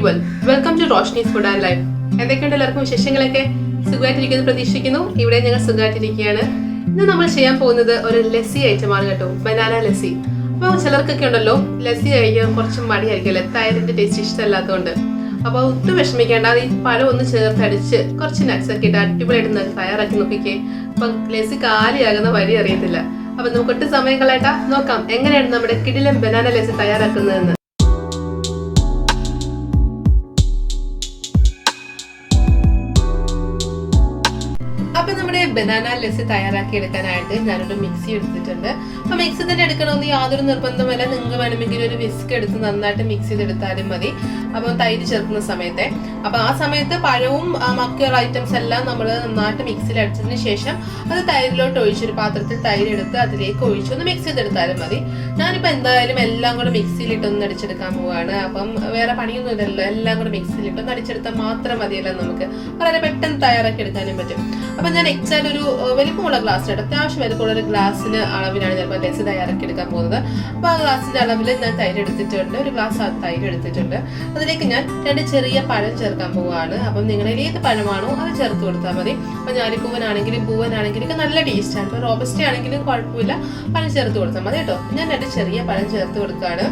everyone. Welcome to Roshni'sFoodNLife. എന്തൊക്കെയുണ്ട് എല്ലാവർക്കും വിശേഷങ്ങളൊക്കെ? സുഖമായിട്ടിരിക്കുന്നു പ്രതീക്ഷിക്കുന്നു. ഇവിടെ ഞങ്ങൾ സുഖമായിട്ടിരിക്കുകയാണ്. ഇന്ന് നമ്മൾ ചെയ്യാൻ പോകുന്നത് ഒരു ലസ്സി ഐറ്റം ആണ് കേട്ടോ, ബനാന ലസ്സി. അപ്പോൾ ചിലർക്കൊക്കെ ഉണ്ടല്ലോ ലസ്സി കഴിക്കാൻ കുറച്ച് മടിയായിരിക്കുമല്ലേ, തൈരിന്റെ ടേസ്റ്റ് ഇഷ്ടമല്ലാത്തതുകൊണ്ട്. അപ്പോൾ ഒട്ടും വിഷമിക്കേണ്ട, ഈ പഴം ഒന്ന് ചേർത്തടിച്ച് കുറച്ച് നട്ട്സ് ഒക്കെ ഇട്ട് അടിപൊളിയായിട്ട് തയ്യാറാക്കി നോക്കിക്കേ. അപ്പൊ ലസ്സി കാലിയാകുന്ന വഴി അറിയത്തില്ല. അപ്പൊ നമുക്ക് ഒട്ടും സമയം കളയണ്ട, നോക്കാം എങ്ങനെയാണ് നമ്മുടെ കിടിലൻ ബനാന ലസ്സി തയ്യാറാക്കുന്നതെന്ന്. അപ്പൊ നമ്മുടെ ബനാന ലസ്സി തയ്യാറാക്കി എടുക്കാനായിട്ട് ഞാനൊരു മിക്സി എടുത്തിട്ടുണ്ട്. അപ്പൊ മിക്സി തന്നെ എടുക്കണമെന്ന് യാതൊരു നിർബന്ധമല്ല. നിങ്ങൾക്ക് വേണമെങ്കിൽ ഒരു വിസ്ക് എടുത്ത് നന്നായിട്ട് മിക്സ് ചെയ്തെടുത്താലും മതി. അപ്പൊ തൈര് ചേർക്കുന്ന സമയത്തെ അപ്പൊ ആ സമയത്ത് പഴവും മറ്റുള്ള ഐറ്റംസ് എല്ലാം നമ്മൾ നന്നായിട്ട് മിക്സിയിൽ അടിച്ചതിന് ശേഷം അത് തൈരിലോട്ട് ഒഴിച്ചൊരു പാത്രത്തിൽ തൈര് എടുത്ത് അതിലേക്ക് ഒഴിച്ചൊന്ന് മിക്സ് ചെയ്തെടുത്താലും മതി. ഞാനിപ്പോ എന്തായാലും എല്ലാം കൂടെ മിക്സിയിലിട്ടൊന്ന് അടിച്ചെടുക്കാൻ പോവാണ്. അപ്പം വേറെ പണിയൊന്നും ഇല്ലല്ലോ, എല്ലാം കൂടെ മിക്സിയിലിട്ടൊന്ന് അടിച്ചെടുത്താൽ മാത്രം മതിയല്ലോ, നമുക്ക് വളരെ പെട്ടെന്ന് തയ്യാറാക്കി എടുക്കാനും പറ്റും. അപ്പൊ ഞാൻ എക്സാക്ട് ഒരു വലിപ്പമുള്ള ഗ്ലാസ്സിലായിട്ട് അത്യാവശ്യം വലിപ്പമുള്ള ഒരു ഗ്ലാസ്സിന് അളവിലാണ് ചിലപ്പോൾ ലസ്സി തയ്യാറാക്കി എടുക്കാൻ പോകുന്നത്. അപ്പൊ ആ ഗ്ലാസിന്റെ അളവിൽ ഞാൻ തൈര് എടുത്തിട്ടുണ്ട്, ഒരു ഗ്ലാസ് തൈര് എടുത്തിട്ടുണ്ട്. അതിലേക്ക് ഞാൻ 2 ചെറിയ പഴം ചേർക്കാൻ പോവുകയാണ്. അപ്പം നിങ്ങളുടെ ഏത് പഴമാണോ അത് ചേർത്ത് കൊടുത്താൽ മതി. അപ്പൊ ഞാലിപ്പൂവനാണെങ്കിലും പൂവനാണെങ്കിലും ഒക്കെ നല്ല ടേസ്റ്റാണ്. ഇപ്പൊ റോബസ്റ്റ ആണെങ്കിലും കുഴപ്പമില്ല, പഴം ചേർത്ത് കൊടുത്താൽ മതി കേട്ടോ. ഞാൻ 2 ചെറിയ പഴം ചേർത്ത് കൊടുക്കുകയാണ്.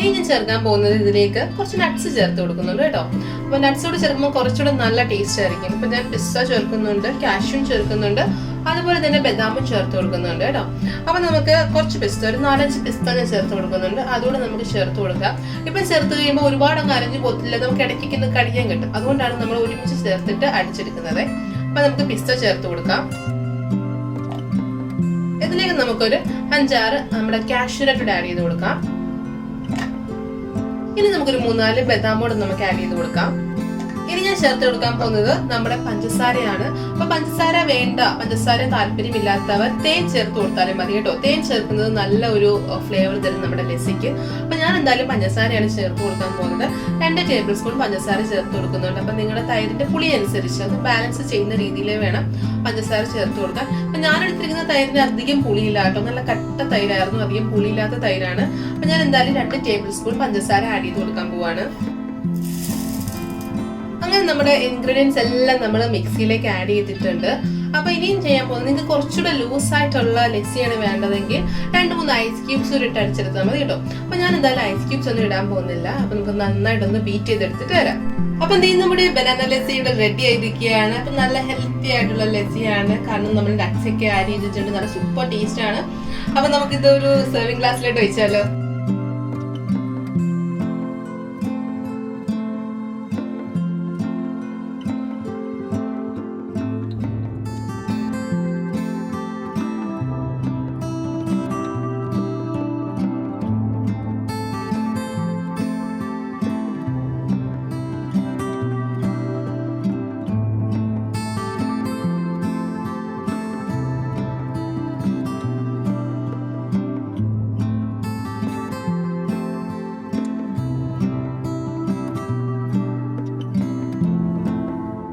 ഇനി ഞാൻ ചേർക്കാൻ പോകുന്നത് ഇതിലേക്ക് കുറച്ച് നട്ട്സ് ചേർത്ത് കൊടുക്കുന്നുണ്ട് കേട്ടോ. അപ്പൊ നട്ട്സോട് ചേർക്കുമ്പോൾ കുറച്ചുകൂടെ നല്ല ടേസ്റ്റ് ആയിരിക്കും. ഇപ്പൊ ഞാൻ പിസ്ത ചേർക്കുന്നുണ്ട്, കാഷ്യൂ ചേർക്കുന്നുണ്ട്, അതുപോലെ തന്നെ ബദാമും ചേർത്ത് കൊടുക്കുന്നുണ്ട് കേട്ടോ. അപ്പൊ നമുക്ക് കുറച്ച് പിസ്ത, ഒരു 4-5 പിസ്ത ഞാൻ ചേർത്ത് കൊടുക്കുന്നുണ്ട്. അതുകൊണ്ട് നമുക്ക് ചേർത്ത് കൊടുക്കാം. ഇപ്പൊ ചേർത്ത് കഴിയുമ്പോൾ ഒരുപാട് അങ്ങ് അരഞ്ഞു പോത്തില്ല, നമുക്ക് ഇടയ്ക്കൊന്ന് കടിക്കാൻ കിട്ടും. അതുകൊണ്ടാണ് നമ്മൾ ഒരുമിച്ച് ചേർത്തിട്ട് അടിച്ചെടുക്കുന്നത്. അപ്പൊ നമുക്ക് പിസ്ത ചേർത്ത് കൊടുക്കാം. ഇതിലേക്ക് നമുക്കൊരു 5-6 നമ്മുടെ കാഷ്യൂ നട്ട് ആഡ് ചെയ്ത് കൊടുക്കാം. ഇനി നമുക്കൊരു 3-4 ബദാമോട് നമുക്ക് ആഡ് ചെയ്ത് കൊടുക്കാം. ഇനി ഞാൻ ചേർത്ത് കൊടുക്കാൻ പോകുന്നത് നമ്മുടെ പഞ്ചസാരയാണ്. അപ്പൊ പഞ്ചസാര വേണ്ട, പഞ്ചസാര താല്പര്യമില്ലാത്തവർ തേൻ ചേർത്ത് കൊടുത്താലും മതി കേട്ടോ. തേൻ ചേർക്കുന്നത് നല്ല ഒരു ഫ്ലേവർ തരും നമ്മുടെ ലസ്സിക്ക്. അപ്പൊ ഞാൻ എന്തായാലും പഞ്ചസാരയാണ് ചേർത്ത് കൊടുക്കാൻ പോകുന്നത്. 2 ടേബിൾ സ്പൂൺ പഞ്ചസാര ചേർത്ത് കൊടുക്കുന്നുണ്ട്. അപ്പൊ നിങ്ങളുടെ തൈരിന്റെ പുളി അനുസരിച്ച് അത് ബാലൻസ് ചെയ്യുന്ന രീതിയിൽ വേണം പഞ്ചസാര ചേർത്ത് കൊടുക്കാൻ. അപ്പൊ ഞാൻ എടുത്തിരിക്കുന്ന തൈരിന് അധികം പുളിയില്ല കേട്ടോ, നല്ല കട്ട തൈരായിരുന്നു, അധികം പുളിയില്ലാത്ത തൈരാണ്. അപ്പൊ ഞാൻ എന്തായാലും 2 ടേബിൾ സ്പൂൺ പഞ്ചസാര ആഡ് ചെയ്ത് കൊടുക്കാൻ പോവാണ്. അങ്ങനെ നമ്മുടെ ഇൻഗ്രീഡിയൻസ് എല്ലാം നമ്മൾ മിക്സിയിലേക്ക് ആഡ് ചെയ്തിട്ടുണ്ട്. അപ്പൊ ഇനിയും ചെയ്യാൻ പോകുന്നത്, നിങ്ങൾക്ക് കുറച്ചുകൂടെ ലൂസ് ആയിട്ടുള്ള ലസ്സിയാണ് വേണ്ടതെങ്കിൽ 2-3 ഐസ് ക്യൂബ്സ് ഇട്ട് അടിച്ചെടുത്താൽ മതി കേട്ടോ. അപ്പൊ ഞാൻ എന്തായാലും ഐസ് ക്യൂബ്സ് ഒന്നും ഇടാൻ പോകുന്നില്ല. അപ്പൊ നമുക്ക് നന്നായിട്ടൊന്ന് ബീറ്റ് ചെയ്തെടുത്തിട്ട് വരാം. അപ്പൊ നമ്മുടെ ബനാന ലസ്സി ഇവിടെ റെഡി ആയിരിക്കുകയാണ്. അപ്പൊ നല്ല ഹെൽത്തി ആയിട്ടുള്ള ലസ്സിയാണ്, കാരണം നമ്മൾ നട്ട്സ് ഒക്കെ ആഡ് ചെയ്തിട്ടുണ്ട്, നല്ല സൂപ്പർ ടേസ്റ്റ് ആണ്. അപ്പൊ നമുക്കിത് ഒരു സെർവിംഗ് ഗ്ലാസ്സിലോട്ട് വെച്ചാലോ.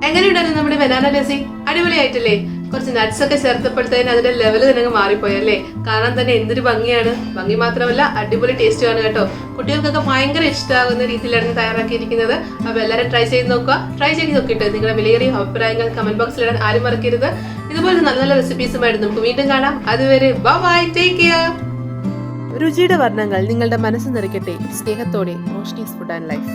എങ്ങനെയുണ്ടായിരുന്നു നമ്മുടെ ബനാന ലസ്സി? അടിപൊളിയായിട്ടില്ലേ? കുറച്ച് നട്ട്സ് ഒക്കെ ചേർത്തപ്പോഴത്തേന് അതിന്റെ ലെവൽ തന്നെ മാറിപ്പോയല്ലേ? കാണാൻ തന്നെ എന്തൊരു ഭംഗിയാണ്. ഭംഗി മാത്രമല്ല അടിപൊളി ടേസ്റ്റുമാണ് കേട്ടോ. കുട്ടികൾക്കൊക്കെ ഭയങ്കര ഇഷ്ടമാകുന്ന രീതിയിലാണ് തയ്യാറാക്കിയിരിക്കുന്നത്. അപ്പൊ എല്ലാവരും ട്രൈ ചെയ്ത് നോക്കുക. ട്രൈ ചെയ്ത് നോക്കിയിട്ട് നിങ്ങളുടെ വിലയേറിയ അഭിപ്രായങ്ങൾ കമന്റ് ബോക്സിൽ ഇടാൻ ആരും മറക്കരുത്. ഇതുപോലെ നല്ല നല്ല റെസിപ്പീസുമായിട്ട് നമുക്ക് വീണ്ടും കാണാം. അതുവരെ ബൈ, ടേക്ക് കെയർ. രുചിയുടെ വർണ്ണങ്ങൾ നിങ്ങളുടെ മനസ്സ് നിറയ്ക്കട്ടെ. സ്നേഹത്തോടെ റോഷ്നീസ് ഫുഡ് ആൻഡ് ലൈഫ്.